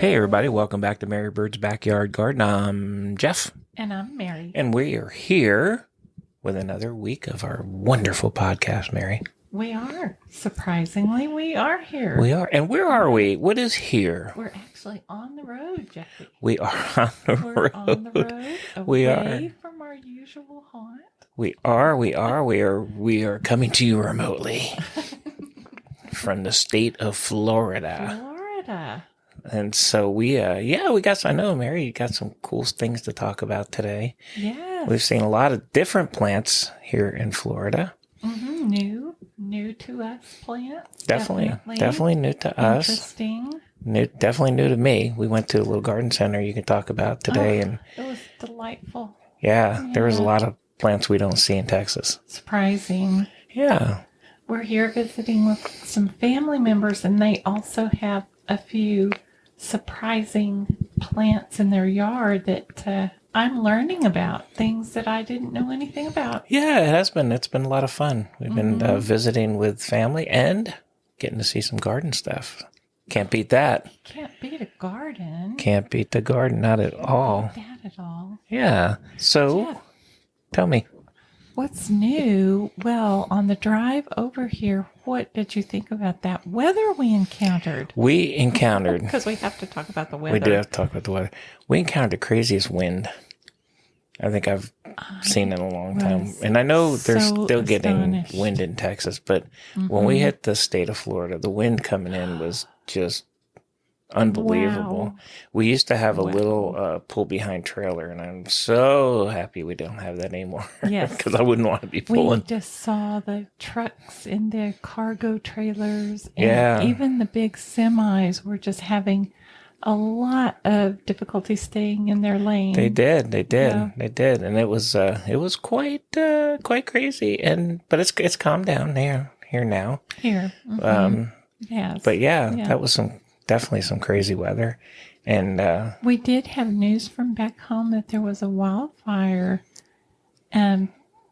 Hey everybody, welcome back to Mary Bird's Backyard Garden. I'm Jeff. And I'm Mary. And we are here with another week of our wonderful podcast, Mary. We are. Surprisingly, we are here. We are. And where are we? What is here? We're actually on the road, Jeffy. We are on the We're road. on the road, We away are. from our usual haunt. We are coming to you remotely from the state of Florida. Florida. And so we got, I know, Mary, you got some cool things to talk about today. Yes. We've seen a lot of different plants here in Florida. Mm-hmm. New to us plants. Definitely new to us. Interesting. Definitely new to me. We went to a little garden center you can talk about today. And it was delightful. yeah, there was a lot of plants we don't see in Texas. Surprising. Yeah. We're here visiting with some family members, and they also have a few surprising plants in their yard that I'm learning about, things that I didn't know anything about. Yeah, it has been. It's been a lot of fun. We've been visiting with family and getting to see some garden stuff. Can't beat that. You can't beat a garden. Can't beat the garden, not at all. Beat that at all. Yeah. So, Jeff, tell me. what's new? Well, on the drive over here, what did you think about that weather we encountered? We encountered... Because we have to talk about the weather. We do have to talk about the weather. We encountered the craziest wind I think I've seen in a long time. And I know they're still getting wind in Texas, but when we hit the state of Florida, the wind coming in was just unbelievable. Wow. We used to have a little pull-behind trailer, and I'm so happy we don't have that anymore. Yes. Because I wouldn't want to be pulling. We just saw the trucks and the cargo trailers, and even the big semis were just having a lot of difficulty staying in their lane. They did, and it was quite crazy. But it's calmed down here now. Here, yes, but that was definitely some crazy weather, and we did have news from back home that there was a wildfire,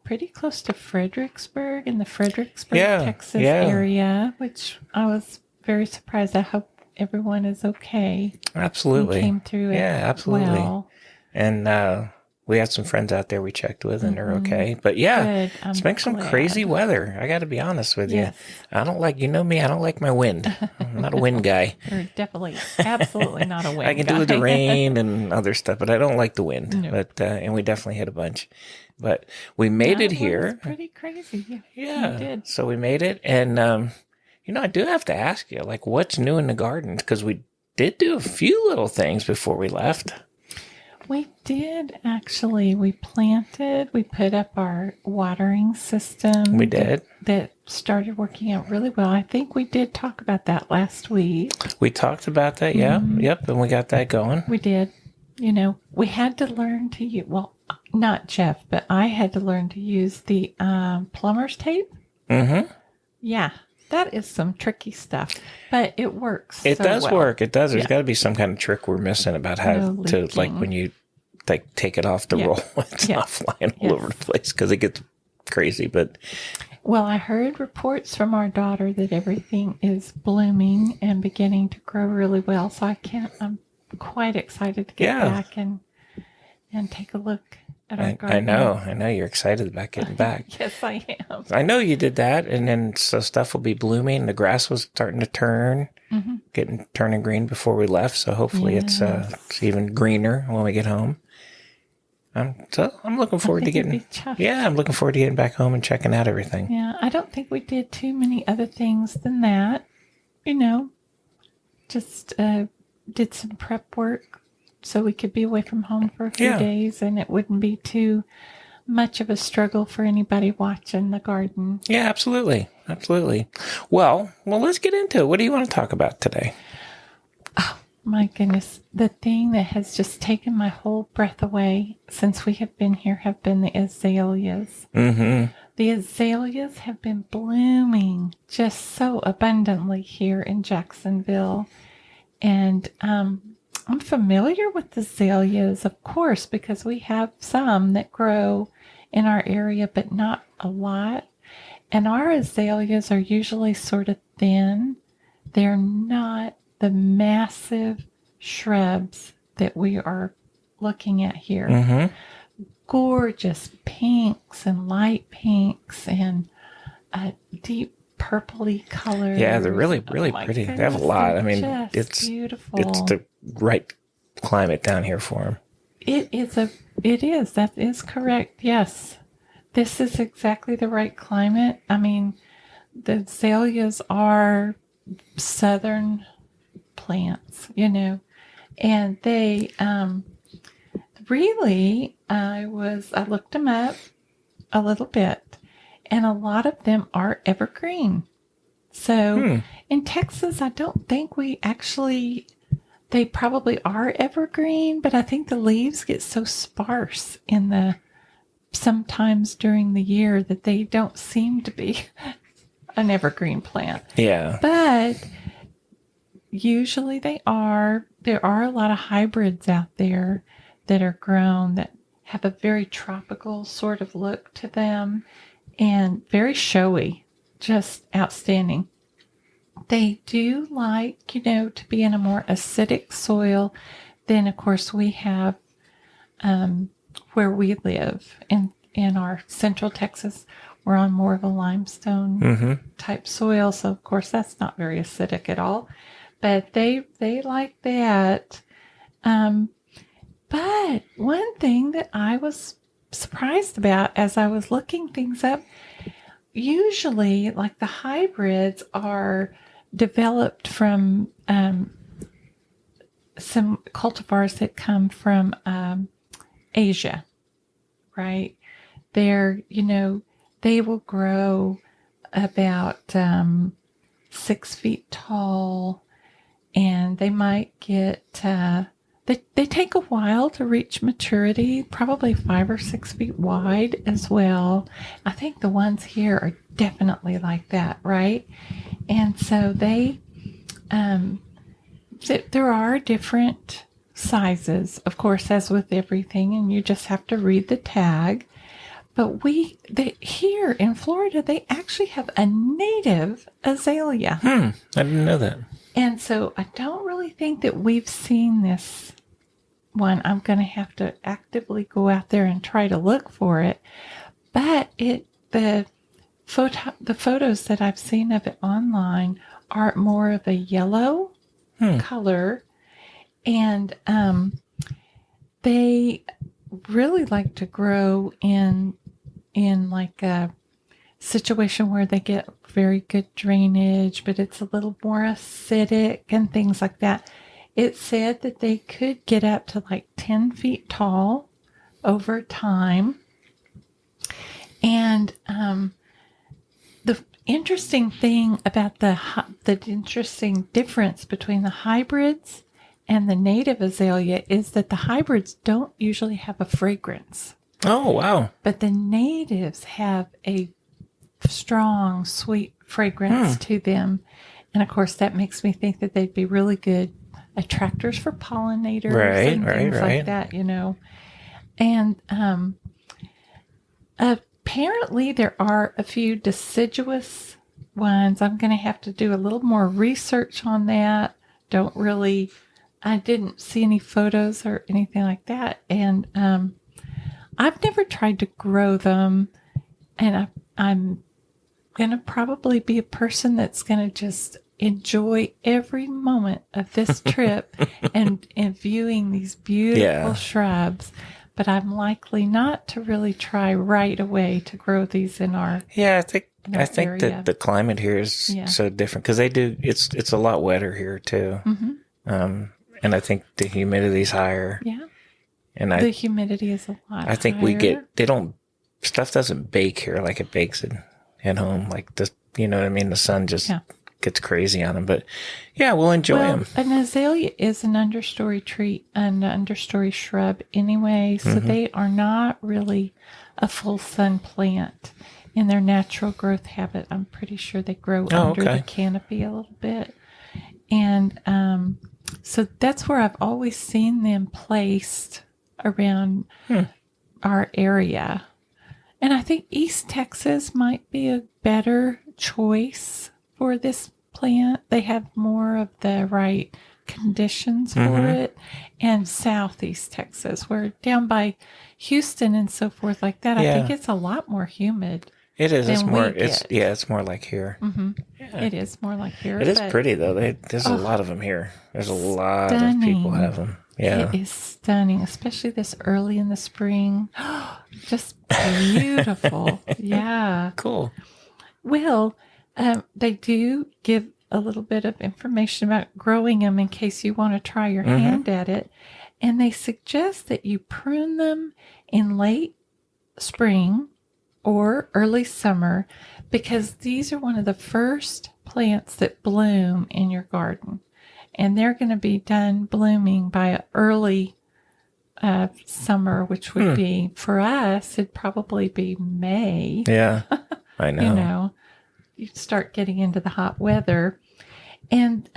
pretty close to Fredericksburg in the Fredericksburg, Texas area, which I was very surprised. I hope everyone is okay. Absolutely. Came through it. Yeah, absolutely. Well. And we had some friends out there we checked with, and they're okay. But it's been some crazy weather. I got to be honest with you. I don't like, me, I don't like my wind. I'm not a wind guy. You're definitely, absolutely not a wind guy. I can do with the rain and other stuff, but I don't like the wind. No. But and we definitely hit a bunch. But we made it here. It was pretty crazy. Yeah. We did. So we made it, and I do have to ask you, like, what's new in the garden? Because we did do a few little things before we left. We did, actually. We put up our watering system. We did. That started working out really well. I think we did talk about that last week. We talked about that, yeah. Yep, and we got that going. We did. We had to learn to use, well, not Jeff, but I had to learn to use the plumber's tape. Mm-hmm. Yeah. That is some tricky stuff, but it works. It does well. work. It does. There's got to be some kind of trick we're missing about how to, like, when you take it off the roll, it's not flying all over the place because it gets crazy. But well, I heard reports from our daughter that everything is blooming and beginning to grow really well. So I'm quite excited to get back and take a look at our garden. I know you're excited about getting back. Yes, I am. I know you did that, and then so stuff will be blooming. The grass was starting to turn, turning green before we left. So hopefully it's even greener when we get home. I'm looking forward to getting. Yeah, I'm looking forward to getting back home and checking out everything. Yeah, I don't think we did too many other things than that. Just did some prep work so we could be away from home for a few days, and it wouldn't be too much of a struggle for anybody watching the garden. Yeah, absolutely. Well, let's get into it. What do you want to talk about today? Oh, my goodness. The thing that has just taken my whole breath away since we have been here have been the azaleas. Mm-hmm. The azaleas have been blooming just so abundantly here in Jacksonville. And I'm familiar with the azaleas, of course, because we have some that grow in our area, but not a lot. And our azaleas are usually sort of thin. They're not the massive shrubs that we are looking at here. Mm-hmm. Gorgeous pinks and light pinks and deep purpley colors. Yeah, they're really, really my pretty. They goodness, have a lot. they're I mean, just it's beautiful. the right climate down here for them. It is. That is correct. Yes. This is exactly the right climate. I mean, the azaleas are southern plants, and they really, I looked them up a little bit, and a lot of them are evergreen. So in Texas, I don't think they probably are evergreen, but I think the leaves get so sparse sometimes during the year that they don't seem to be an evergreen plant. Yeah. But usually they are. There are a lot of hybrids out there that are grown that have a very tropical sort of look to them and very showy, just outstanding. They do like, to be in a more acidic soil than, of course, we have where we live in our central Texas. We're on more of a limestone type soil. So, of course, that's not very acidic at all. But they like that. But one thing that I was surprised about as I was looking things up, usually like the hybrids are developed from some cultivars that come from Asia, right? They will grow about 6 feet tall, and they might get they take a while to reach maturity, probably 5 or 6 feet wide as well. I think the ones here are definitely like that, right? And so there are different sizes, of course, as with everything, and you just have to read the tag. But here in Florida, they actually have a native azalea. I didn't know that. And so I don't really think that we've seen this one. I'm going to have to actively go out there and try to look for it. But the photos that I've seen of it online are more of a yellow color. And they really like to grow in like a situation where they get very good drainage, but it's a little more acidic and things like that. It said that they could get up to like 10 feet tall over time. And the interesting thing about the interesting difference between the hybrids and the native azalea is that the hybrids don't usually have a fragrance. Oh, wow. But the natives have a strong, sweet fragrance to them. And of course, that makes me think that they'd be really good attractors for pollinators and things like that, And apparently there are a few deciduous ones. I'm going to have to do a little more research on that. I didn't see any photos or anything like that. And I've never tried to grow them. And I'm going to probably be a person that's going to just enjoy every moment of this trip and viewing these beautiful shrubs. But I'm likely not to really try right away to grow these in our I think that the climate here is so different because it's a lot wetter here too. And I think the humidity's higher. Yeah. And the humidity is a lot I think higher. Stuff doesn't bake here like it bakes at home. Like this, you know what I mean? The sun just gets crazy on them. But we'll enjoy them. An azalea is an understory tree, an understory shrub anyway. So they are not really a full sun plant in their natural growth habit. I'm pretty sure they grow under the canopy a little bit. And so that's where I've always seen them placed around our area. And I think East Texas might be a better choice for this plant. They have more of the right conditions for it. And southeast Texas, where down by Houston and so forth like that, I think it's a lot more humid. It is. It's than more. we get. It's more like here. Yeah. It is more like here. It is pretty though. There's a lot of them here. There's a lot of people have them. Yeah, it is stunning, especially this early in the spring. Just beautiful. Yeah. Cool. Well, they do give a little bit of information about growing them in case you want to try your hand at it, and they suggest that you prune them in late spring or early summer, because these are one of the first plants that bloom in your garden. And they're going to be done blooming by early summer, which would be, for us, it'd probably be May. Yeah, I know. You start getting into the hot weather. And,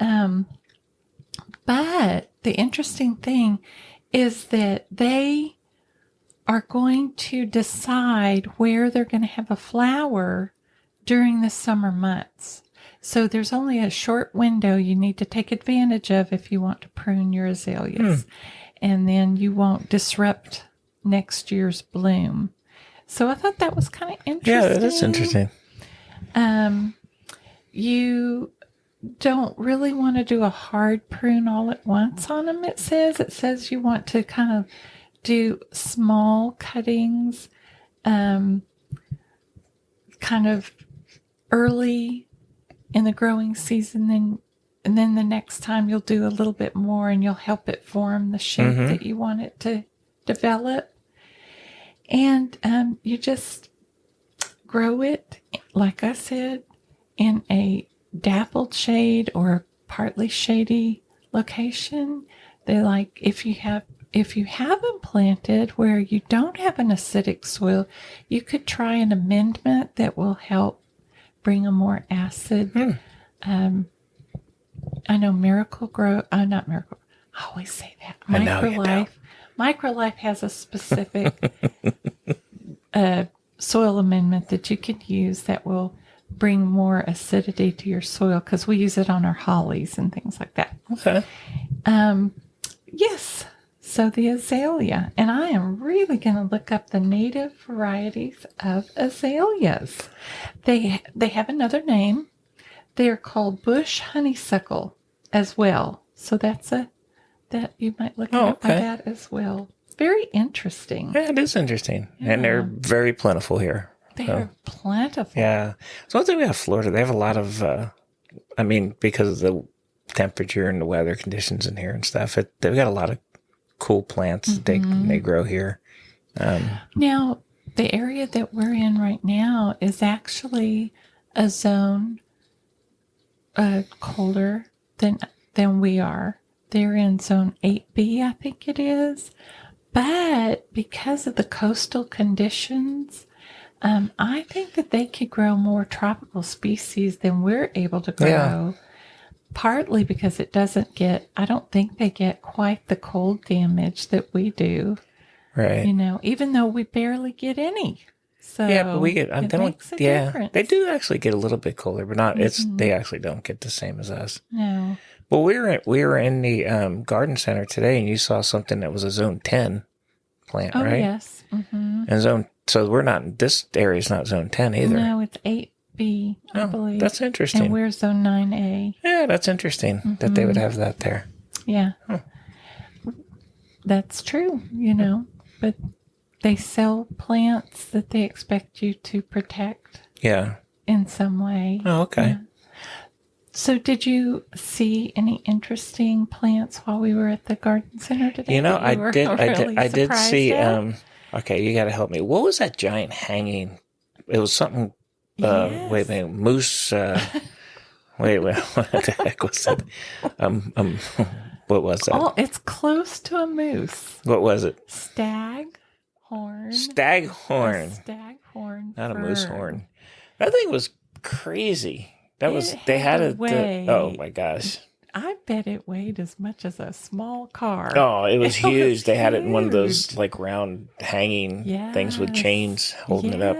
but the interesting thing is that they are going to decide where they're going to have a flower during the summer months. So there's only a short window you need to take advantage of if you want to prune your azaleas. And then you won't disrupt next year's bloom. So I thought that was kind of interesting. Yeah, it is interesting. You don't really want to do a hard prune all at once on them, it says. It says you want to kind of do small cuttings, kind of early in the growing season, and then the next time you'll do a little bit more and you'll help it form the shape that you want it to develop. And you just grow it, like I said, in a dappled shade or partly shady location. They like, if you have them planted where you don't have an acidic soil, you could try an amendment that will help bring a more acid. I know not Miracle. I always say that. Microlife has a specific soil amendment that you could use that will bring more acidity to your soil, because we use it on our hollies and things like that. Okay. Yes. So the azalea, and I am really going to look up the native varieties of azaleas. They have another name. They are called bush honeysuckle as well. So that you might look up by that as well. Very interesting. Yeah, it is interesting. Yeah. And they're very plentiful here. They are plentiful. Yeah. So one thing we have Florida, they have a lot of, because of the temperature and the weather conditions in here and stuff, they've got a lot of cool plants that they grow here. Now, the area that we're in right now is actually a zone colder than we are. They're in zone 8B, I think it is. But because of the coastal conditions, I think that they could grow more tropical species than we're able to grow. Yeah. Partly because I don't think they get quite the cold damage that we do. Right. Even though we barely get any. So yeah, but we get, difference. They do actually get a little bit colder, but not, they actually don't get the same as us. No. Well, we were in the garden center today, and you saw something that was a zone 10 plant, right? Oh, yes. Mm-hmm. And so this area is not zone 10 either. No, it's 8B, I believe. That's interesting. And we're zone 9A. Yeah, that's interesting that they would have that there. Yeah. Huh. That's true, but they sell plants that they expect you to protect. Yeah. In some way. Oh, okay. Yeah. So did you see any interesting plants while we were at the garden center today? I did see, okay, you got to help me. What was that giant hanging? It was something, yes. Wait a minute, moose, wait, what the heck was that? What was that? Oh, it's close to a moose. What was it? Staghorn. Staghorn. Staghorn. Not a moose horn. That thing was crazy. They had it. Oh my gosh. I bet it weighed as much as a small car. Oh, it was huge. They had it in one of those like round hanging things with chains holding it up.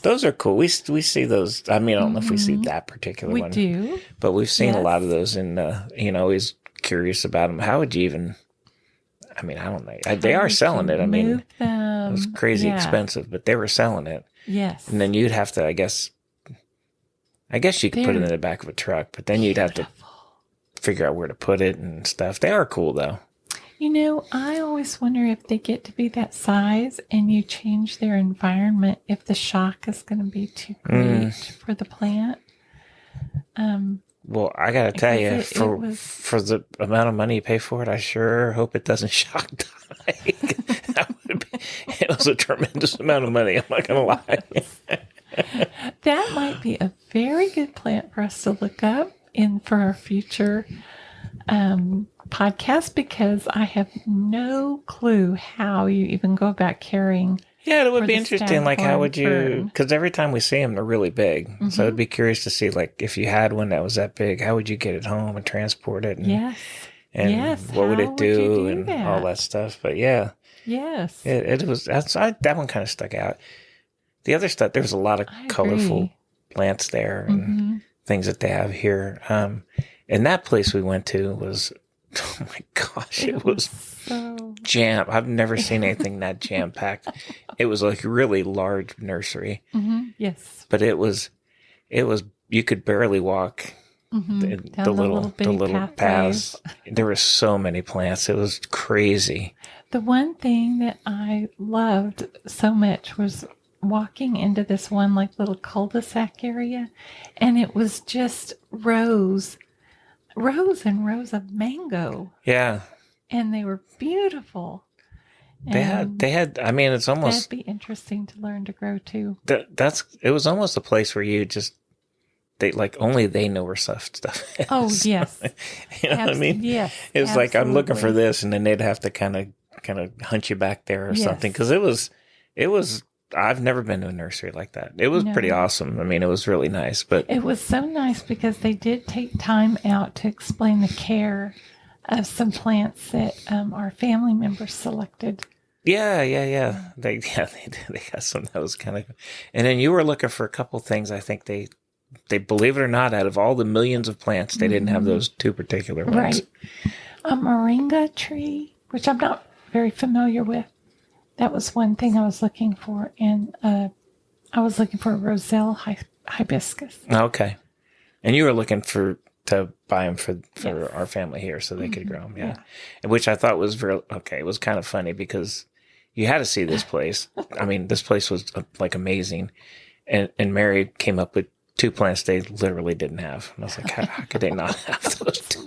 Those are cool. We see those. I mean, I don't know if we see that particular one. We do. But we've seen a lot of those in, he's curious about them. How would you even? I mean, I don't know. How They are would selling you it. I mean, move them? it was crazy Yeah. expensive, but they were selling it. Yes. And then you'd have to, I guess you could put it in the back of a truck, but then you'd have to figure out where to put it and stuff. They are cool though. You know, I always wonder if they get to be that size and you change their environment, if the shock is going to be too great for the plant. Well, I gotta tell you, Because for the amount of money you pay for it, I sure hope it doesn't shock die. It was a tremendous amount of money. I'm not gonna lie. That might be a very good plant for us to look up for our future podcast, because I have no clue how you even go about caring. Yeah, it would be interesting. Like, how would you? fern. Because every time we see them, they're really big. So I'd be curious to see, like, if you had one that was that big, how would you get it home and transport it? And, Yes. And Yes. what would How it would you do do and that? all that stuff? But yeah, Yes. it was. That one kind of stuck out. The other stuff, there was a lot of colorful plants there and things that they have here. And that place we went to was, oh my gosh, it was so jam. I've never seen anything that jam packed. It was like a really large nursery. Yes. But it was, you could barely walk Down the little pathways. paths. There were so many plants. It was crazy. The one thing that I loved so much was walking into this one like little cul-de-sac area, and it was just rows and rows of mango, Yeah. and they were beautiful. They had, I mean, it's almost, that'd be interesting to learn to grow too. it was almost a place where you just, only they know where stuff is. Oh, yes. You know what I mean? Yes. It was like, I'm looking for this, and then they'd have to kind of hunt you back there or something. Because it was, I've never been to a nursery like that. It was pretty awesome. I mean, it was really nice. But it was so nice because they did take time out to explain the care of some plants that our family members selected. Yeah. They got some that was kind of, and then you were looking for a couple things. I think they believe it or not, out of all the millions of plants, they didn't have those two particular ones. Right. A moringa tree, which I'm not very familiar with. That was one thing I was looking for. And I was looking for a Roselle hibiscus. Okay. And you were looking to buy them for our family here so they could grow them. Yeah. Which I thought was it was kind of funny because you had to see this place. I mean, this place was like amazing. And Mary came up with two plants they literally didn't have. And I was like, how could they not have those two?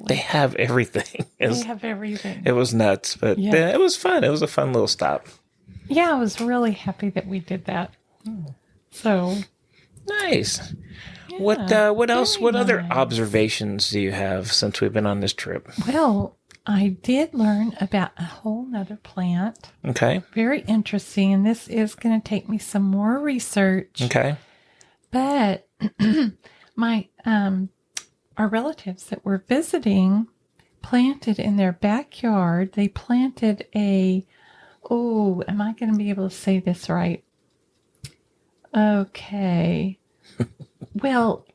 They have everything. They have everything. It was nuts, but it was fun. It was a fun little stop. Yeah, I was really happy that we did that. So nice. Yeah, What else? What other nice. Observations do you have since we've been on this trip? Well, I did learn about a whole nother plant. Okay. Very interesting. And this is going to take me some more research. Okay. But our relatives that were visiting planted in their backyard, they planted am I going to be able to say this right? Okay. Well,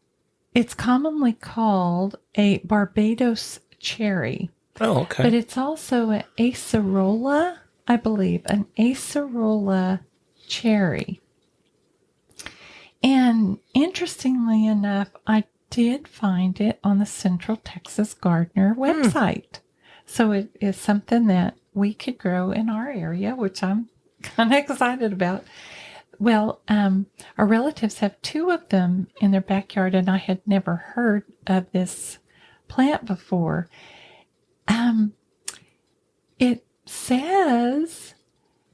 it's commonly called a Barbados cherry. Oh, okay. But it's also an acerola, I believe, an acerola cherry. And interestingly enough, I did find it on the Central Texas Gardener website. So it is something that we could grow in our area, which I'm kind of excited about. Well, our relatives have two of them in their backyard, and I had never heard of this plant before. It says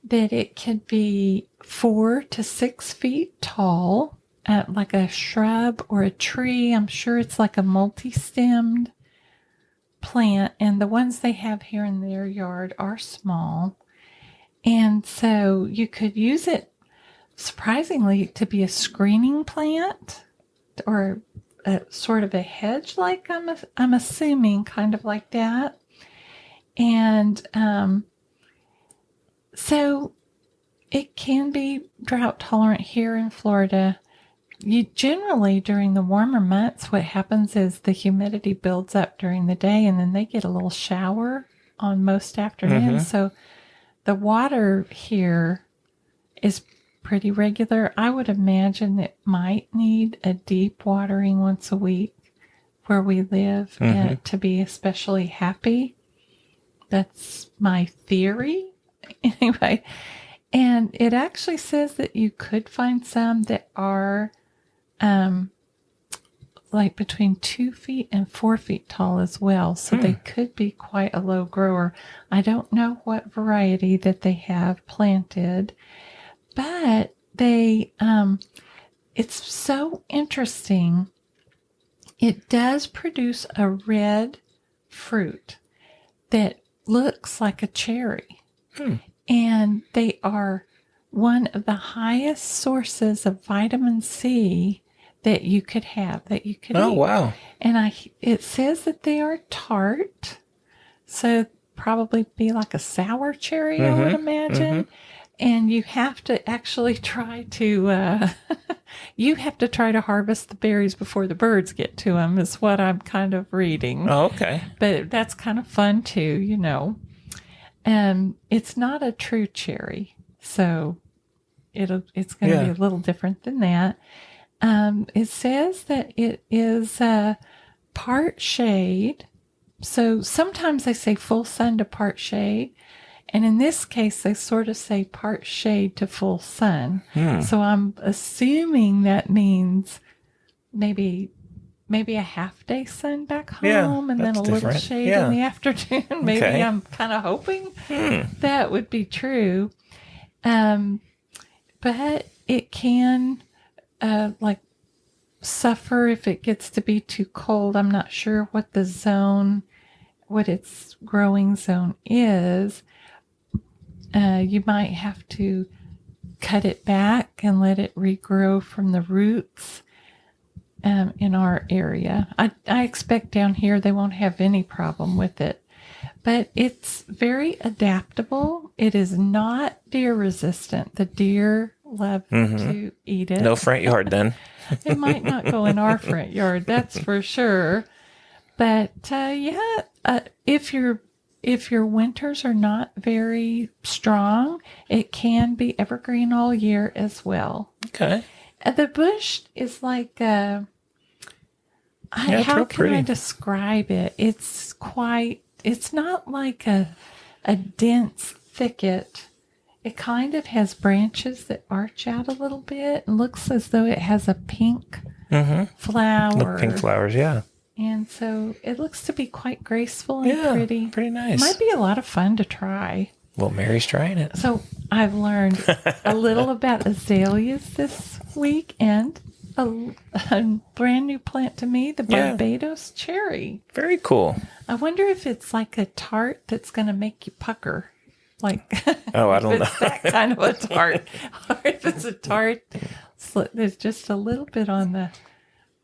that it could be 4 to 6 feet tall, like a shrub or a tree. I'm sure it's like a multi-stemmed plant, and the ones they have here in their yard are small. And so you could use it, surprisingly, to be a screening plant or a sort of a hedge, like I'm assuming, kind of like that. And so it can be drought tolerant here in Florida. you generally, during the warmer months, what happens is the humidity builds up during the day, and then they get a little shower on most afternoons. So the water here is pretty regular. I would imagine it might need a deep watering once a week where we live to be especially happy. That's my theory. Anyway, and it actually says that you could find some that are like between 2 feet and 4 feet tall as well. So they could be quite a low grower. I don't know what variety that they have planted, but they, it's so interesting. It does produce a red fruit that looks like a cherry. And they are one of the highest sources of vitamin C that you could have, that you could eat. Wow. And it says that they are tart. So probably be like a sour cherry, I would imagine. And you have to actually try to, you have to try to harvest the berries before the birds get to them, is what I'm kind of reading. Oh, okay. But that's kind of fun too, you know. It's not a true cherry, so it's going to be a little different than that. It says that it is part shade. So sometimes they say full sun to part shade. And in this case, they sort of say part shade to full sun. So I'm assuming that means maybe a half day sun back home and then a little shade in the afternoon. Maybe I'm kind of hoping that would be true. But it can like suffer if it gets to be too cold. I'm not sure what its growing zone is. You might have to cut it back and let it regrow from the roots. In our area, I expect down here they won't have any problem with it, but it's very adaptable. It is not deer resistant. The deer love to eat it. No front yard then. It might not go in our front yard, that's for sure. But if your winters are not very strong, it can be evergreen all year as well. Okay. The bush is like how can I describe it? It's not like a dense thicket. It kind of has branches that arch out a little bit and looks as though it has a pink flower. Pink flowers, yeah. And so it looks to be quite graceful and pretty. Pretty nice. Might be a lot of fun to try. Well, Mary's trying it. So I've learned a little about azaleas this week and a brand new plant to me, the Barbados Cherry. Very cool. I wonder if it's like a tart that's going to make you pucker. Like, I don't know. It's that kind of a tart. Or if it's a tart, there's just a little bit on the,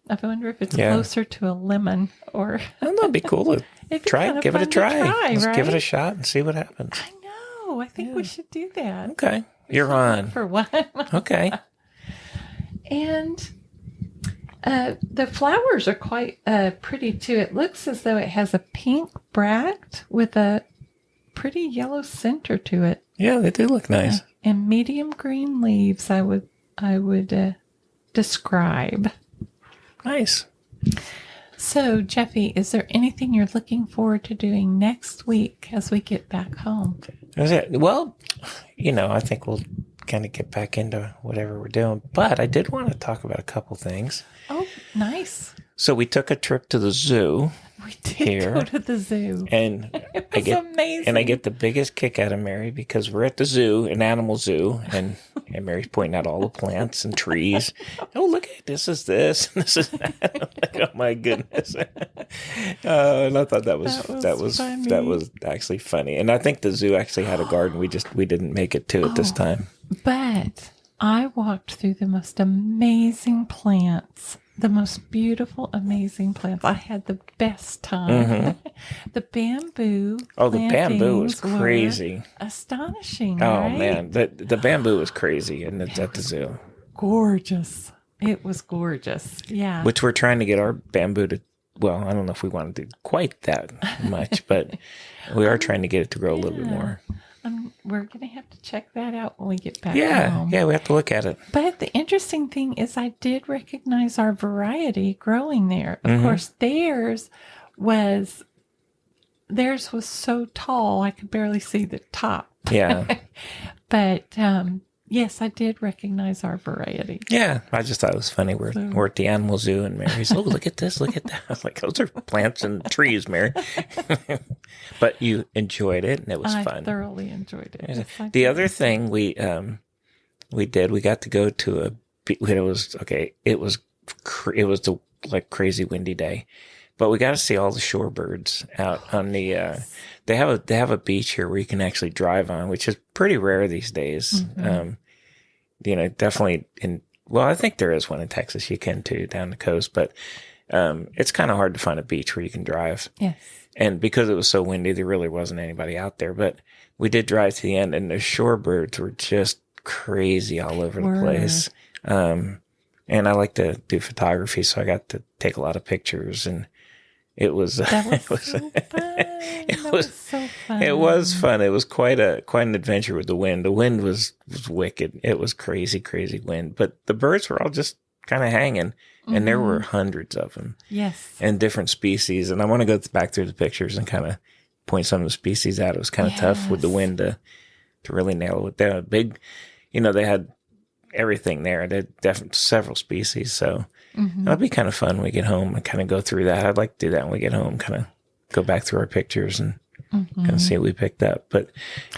I wonder if it's closer to a lemon or. I don't know, it'd be cool to try, give it a try. Let's give it a right? shot and see what happens. I know. I think we should do that. Okay. You're on. For one. Okay. And the flowers are quite pretty too. It looks as though it has a pink bract with a pretty yellow center to it. Yeah, they do look nice. And medium green leaves, I would describe. Nice. So, Jeffy, is there anything you're looking forward to doing next week as we get back home? That's it. Well, I think we'll kind of get back into whatever we're doing. But I did want to talk about a couple things. Oh, nice. So we took a trip to the zoo. We did go to the zoo. And it was amazing. And I get the biggest kick out of Mary because we're at the zoo, an animal zoo, and Mary's pointing out all the plants and trees. Oh, look at this is this and this is that. I'm like, oh my goodness. And I thought that was actually funny. And I think the zoo actually had a garden. We didn't make it to it this time. But I walked through the most amazing plants. The most beautiful, amazing plants. I had the best time. The bamboo. Oh, the bamboo was crazy. Astonishing. Oh, right? man. The bamboo was crazy and it's at the zoo. Gorgeous. It was gorgeous. Yeah. Which we're trying to get our bamboo to, well, I don't know if we want to do quite that much, but we are trying to get it to grow a little bit more. We're going to have to check that out when we get back Yeah, home. yeah, we have to look at it. But the interesting thing is I did recognize our variety growing there. Of course, theirs was so tall I could barely see the top. Yeah. But yes, I did recognize our variety. Yeah, I just thought it was funny. We're at the animal zoo, and Mary's, oh, look at this, look at that. I was like, those are plants and trees, Mary. But you enjoyed it, and it was fun. I thoroughly enjoyed it. Yes, the other thing we did, we got to go to it was the like crazy windy day, but we got to see all the shorebirds out on the. They have a beach here where you can actually drive on, which is pretty rare these days. Definitely I think there is one in Texas. You can too down the coast, but it's kind of hard to find a beach where you can drive. Yes. And because it was so windy, there really wasn't anybody out there. But we did drive to the end, and the shorebirds were just crazy all over the place. And I like to do photography, so I got to take a lot of pictures, and it was so fun. It was so fun. It was fun. It was quite an adventure with the wind. The wind was wicked. It was crazy wind, but the birds were all just kind of hanging, and there were hundreds of them. Yes, and different species. And I want to go back through the pictures and kind of point some of the species out. It was kind of tough with the wind to really nail it. They had big, they had everything there. They had definitely several species, so. It'll be kind of fun when we get home and kind of go through that. I'd like to do that when we get home, kind of go back through our pictures and kind of see what we picked up. But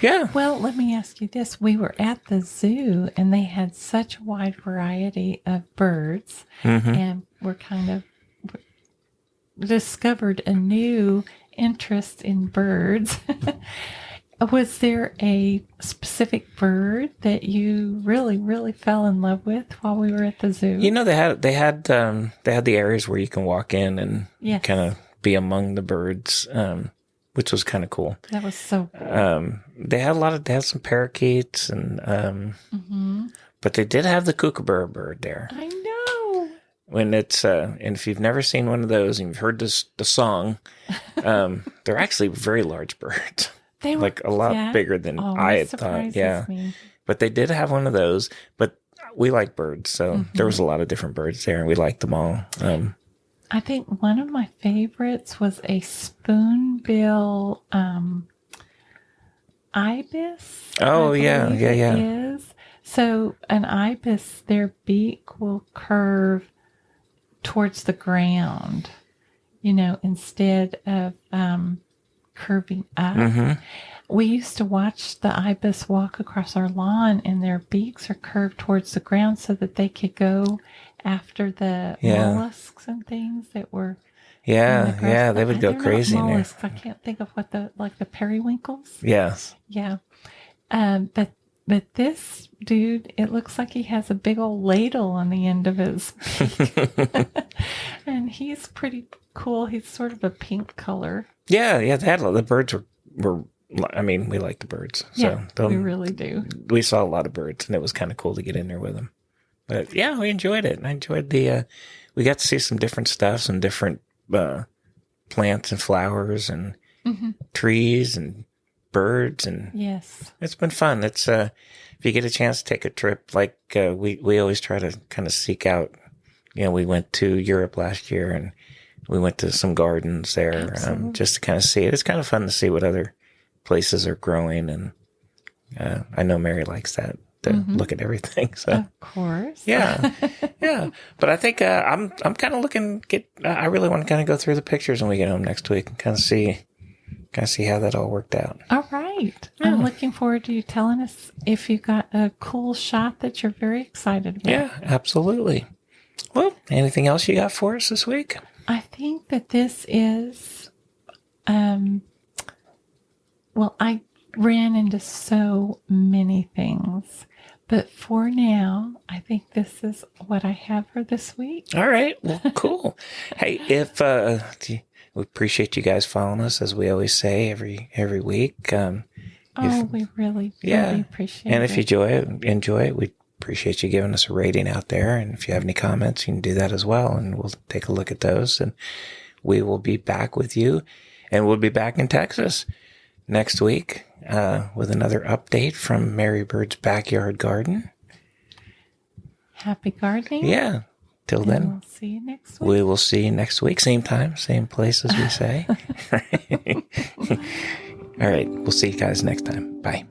yeah. Well, let me ask you this. We were at the zoo and they had such a wide variety of birds, and we're kind of discovered a new interest in birds. Was there a specific bird that you really, really fell in love with while we were at the zoo? They had the areas where you can walk in and kind of be among the birds, which was kind of cool. That was so cool. They had some parakeets and but they did have the kookaburra bird there. I know. When it's and if you've never seen one of those and you've heard the song, they're actually very large birds. They were like a lot bigger than I had thought. Yeah. Me. But they did have one of those. But we like birds. So there was a lot of different birds there and we liked them all. I think one of my favorites was a spoonbill ibis. Oh, yeah. So an ibis, their beak will curve towards the ground, instead of curving up. We used to watch the ibis walk across our lawn, and their beaks are curved towards the ground so that they could go after the mollusks and things that were they would go crazy in there. I can't think of what the periwinkles. Yes. Yeah. But this dude, it looks like he has a big old ladle on the end of his beak. And he's pretty cool. He's sort of a pink color. Yeah. The birds were we like the birds. Yeah, so we really do. We saw a lot of birds, and it was kind of cool to get in there with them. But yeah, we enjoyed it. And I enjoyed we got to see some different stuff, some different plants and flowers and trees and birds. And yes, it's been fun. It's if you get a chance to take a trip, like we always try to kind of seek out. We went to Europe last year, and we went to some gardens there just to kind of see it. It's kind of fun to see what other places are growing, and I know Mary likes that. To look at everything. So of course. Yeah. But I think I'm kind of I really want to kind of go through the pictures when we get home next week and kind of see how that all worked out. All right. Yeah. I'm looking forward to you telling us if you got a cool shot that you're very excited about. Yeah, absolutely. Well, anything else you got for us this week? I think that this is, I ran into so many things. But for now, I think this is what I have for this week. All right. Well, cool. Hey, we appreciate you guys following us, as we always say every week. We really appreciate it. And if you enjoy it, we appreciate you giving us a rating out there. And if you have any comments, you can do that as well. And we'll take a look at those. And we will be back with you. And we'll be back in Texas next week with another update from Mary Bird's Backyard Garden. Happy gardening. Yeah. Till then, we'll see you next week. We will see you next week. Same time, same place, as we say. All right. We'll see you guys next time. Bye.